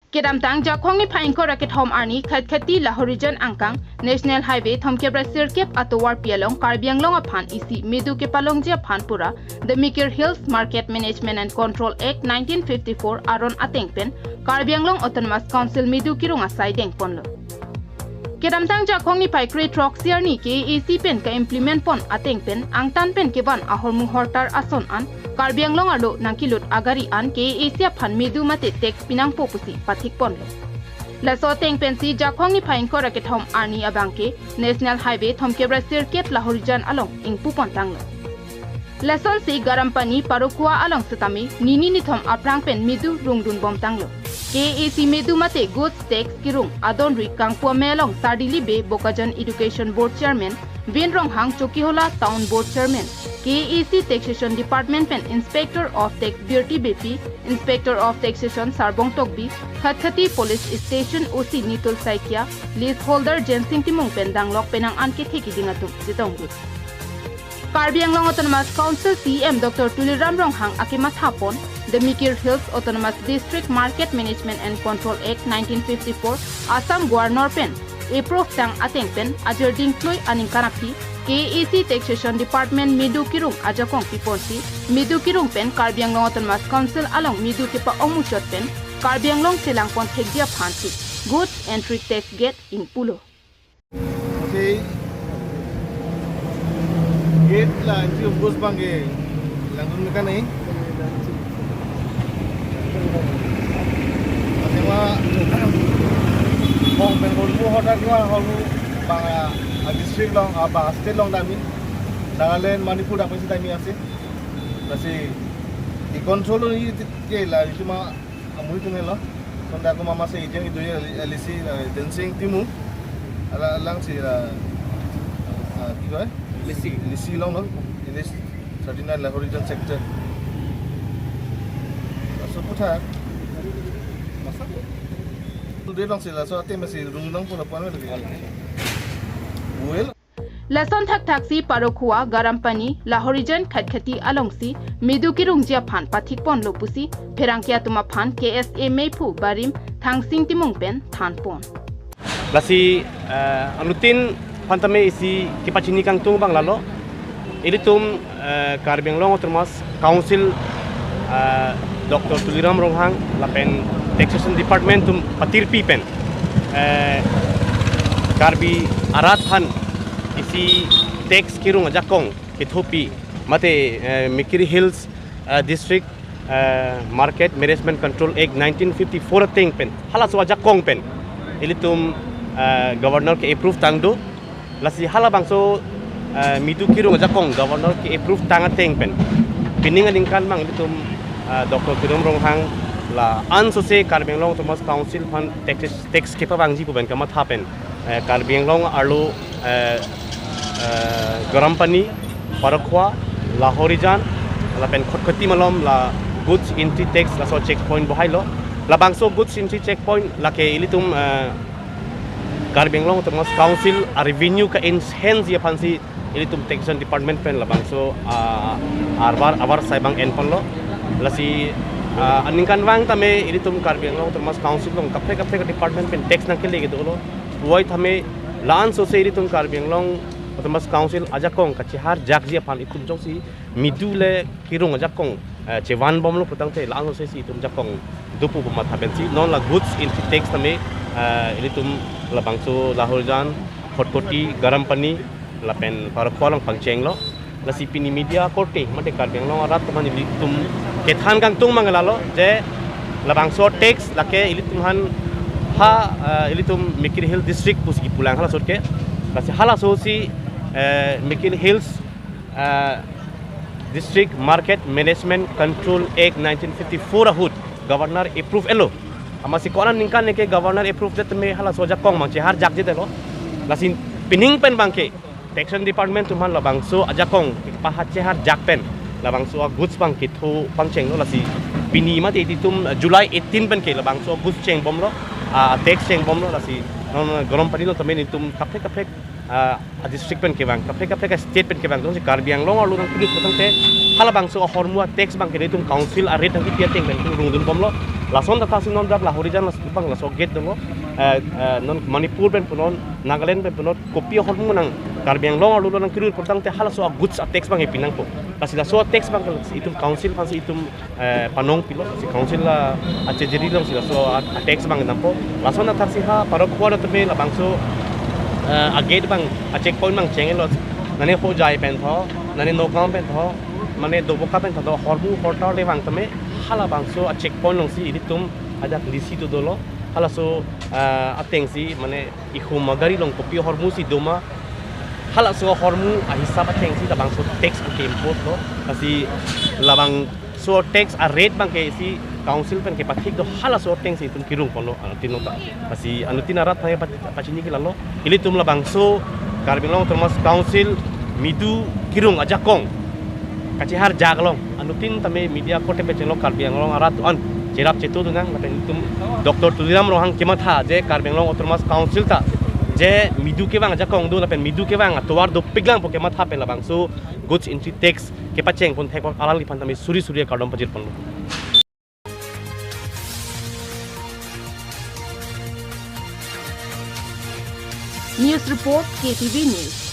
Kedam tang jakong ni pain ko raket home arni khati la horizon angkang national highway thomke brasir kep atowar pialong karbiang long aphan isi medu ke palong je aphan pura the Mikir Hills Market Management and Control Act 1954 aron atengpen karbiang long autonomous council medu kirung asai deng ponlo kedam tang jakong ni pai kre truck siar ni KAAC pen ka implement pon atengpen angtan pen kevan a Hormu hortar ason an karbiang long alo nangkilut agari an KAAC aphan medu mate tax pinang popusi pathik ponlo la so teng pensi jakong ni pain ko raket hom arni abangke national highway thomke brasir kep la horizon along ingpu pontanglo Lason si garam pani parokua along setami nini ni thom aprang pen medu rungdun bom tanglo KAAC medu mate goods tax kirung adon ri kangpua melong sardili be bokajan education board chairman Vin Ronghang Chokihola town board chairman KAAC taxation department pen inspector of tax beauty BP inspector of taxation Sarbong Tokbi Khathati police station OC Nitul Saikia leaseholder Jensing Timung pen danglok penang anke theki dingatum sitonggut Karbi Anglong Autonomous Council CM Dr. Tuliram Ronghang Akimat Hapon, the Mikir Hills Autonomous District Market Management and Control Act 1954, Assam Governor Pen, April Tang Atengpen, Ajerding Ploy Aning Kanapi, KAAC Taxation Department Medu Kirung Ajakong Piponsi, Medu Kirung Pen, Karbi Anglong Autonomous Council along Medu Kipa Omushot Pen, Karbi Anglong Selangpon Thegdia Phansi, Goods Entry Tax Gate in Pulo. Okay. Gate lah, itu bus bangke, langsung dekat ni. Masih mah, Hormu hortar juga Hormu bang district long, state long dami, Nagaland, Manipur dah pasti dami asih. Masih di kontrol ni je lah, cuma amui tu ni lah. Sonda aku mama saya ijeng itu ya LC dancing timu, lang si tiga. Lisi long in this 39 la horizon sector. So putar. Masa? Dia long sila so ate masih rungdang pun apa lagi. Well. Lason thak taksi parokua garam pani la horizon khatkati alongsi medu kirung jia phan pathik pon lopusi pherangkia tuma phan KSA meipu barim thangsing timung pen than pon. Lasi anutin pantame isi kipachini kang tung bang lalo ini tum Karbi Anglong Autonomous Council Dr. Tuliram Ronghang lapen taxation department tum patirpi pen Karbi arat han isi tax kirung ajakong kithopi mate Mikir Hills District Market Management Control Act 1954 teng pen halas ajakong pen ini tum governor ke approve tangdo lasi hala bangso medu kirung ajakong governor ki approve tanga teng pen pininga lingkan mang itu Dr. Tuliram Ronghang la anso se Karbi Anglong Autonomous Council fan tax kepa bangji pu ben kamat hapen Karbi Anglong arlo garam pani parakhwa la horizon la pen khotkati malom la goods entry tax la so checkpoint bohailo la bangso goods entry checkpoint la ke ilitum Karbi Anglong Autonomous Council a revenue ka enhance ya fansi ini tum taxation department pen labang so abar saibang enpon lo lasi aningkan wang tame ini tum Karbi Anglong Autonomous Council long kapre ka department pen tax nang kele gitu lo buai tame lan so se ini tum Karbi Anglong Autonomous Council ajakong kachihar jakji pan itum jongsi midule kirung ajakong kevan bom lo putang te lan so se si itum jakong dupu bumat habensi non la goods entry tax tame ini tum labang so lahorjan hotkoti garam pani lapen para kolang kepangcheng lo lasi pini media korte mate Karbi Anglong arat teman ini tum kethan kang tung mangalalo je labang so tax lake ini tum han ini tum Mikir Hills District pusi pulang hala sotke lasi hala so si Mikir Hills District Market Management Control Act 1954 ahud governor approve elo amasi konan ningkan ke governor approve det me hala soja kong mang har jak je lo lasin pining pen bangke taxation department tuman la bangso ajakong pahat har jak pen la bangso goods bang kithu pangcheng lo lasi pini ma te tum July 18 pen ke la bangso goods cheng bom lo tax cheng bom lo lasi non garam pani lo tamen tum kaphe district pen kebang kapre state pen kebang dong si Karbi Anglong alu nang kudus potong te hala bangso hormu tax bang kene tum council a rate nang pia teng ben kerungdun pomlo lason ta sin non dap la horijan las bang la so get dong non Manipur pen punon Nagaland pen punon kopi hormu nang Karbi Anglong alu nang kudus potong te hala so goods a tax bang epinang po kasi la so tax bang itum council pan si itum panong pilo si council la ache jeri dong si la so a tax bang nampo lason ta si ha parok ko na te la bangso agate bang a checkpoint bang chengelo nane ho jai pen tho nane nokam pen tho mane doboka pen tho hormu hortar le bang tame hala bang so a checkpoint long si ilitum ajak lisi to dolo hala so ateng si mane ikhum agari long kopi hormu si doma hala so hormu a hisab ateng si bang so tax ke import lo kasi labang so tax a rate bang ke si council pen ke patik do hala so teng si tum kirung kono tinota pasi anu tinarat phay pachini ki lalo ili tum la bangso Karbilong termas council medu kirung aja kong kaci har jaglong anu tin tame media kote pe chelo Karbilong arat an cerap cetu tunang lapen tum doktor tuliram rohang kemat ha je Karbilong termas council ta je medu ke bang aja kong do lapen medu ke bang atwar do piglang po kemat ha pe la bangso goods entry tax kepangcheng pun thek alal li pan tame suri kadom pajir pon News Report KTV News.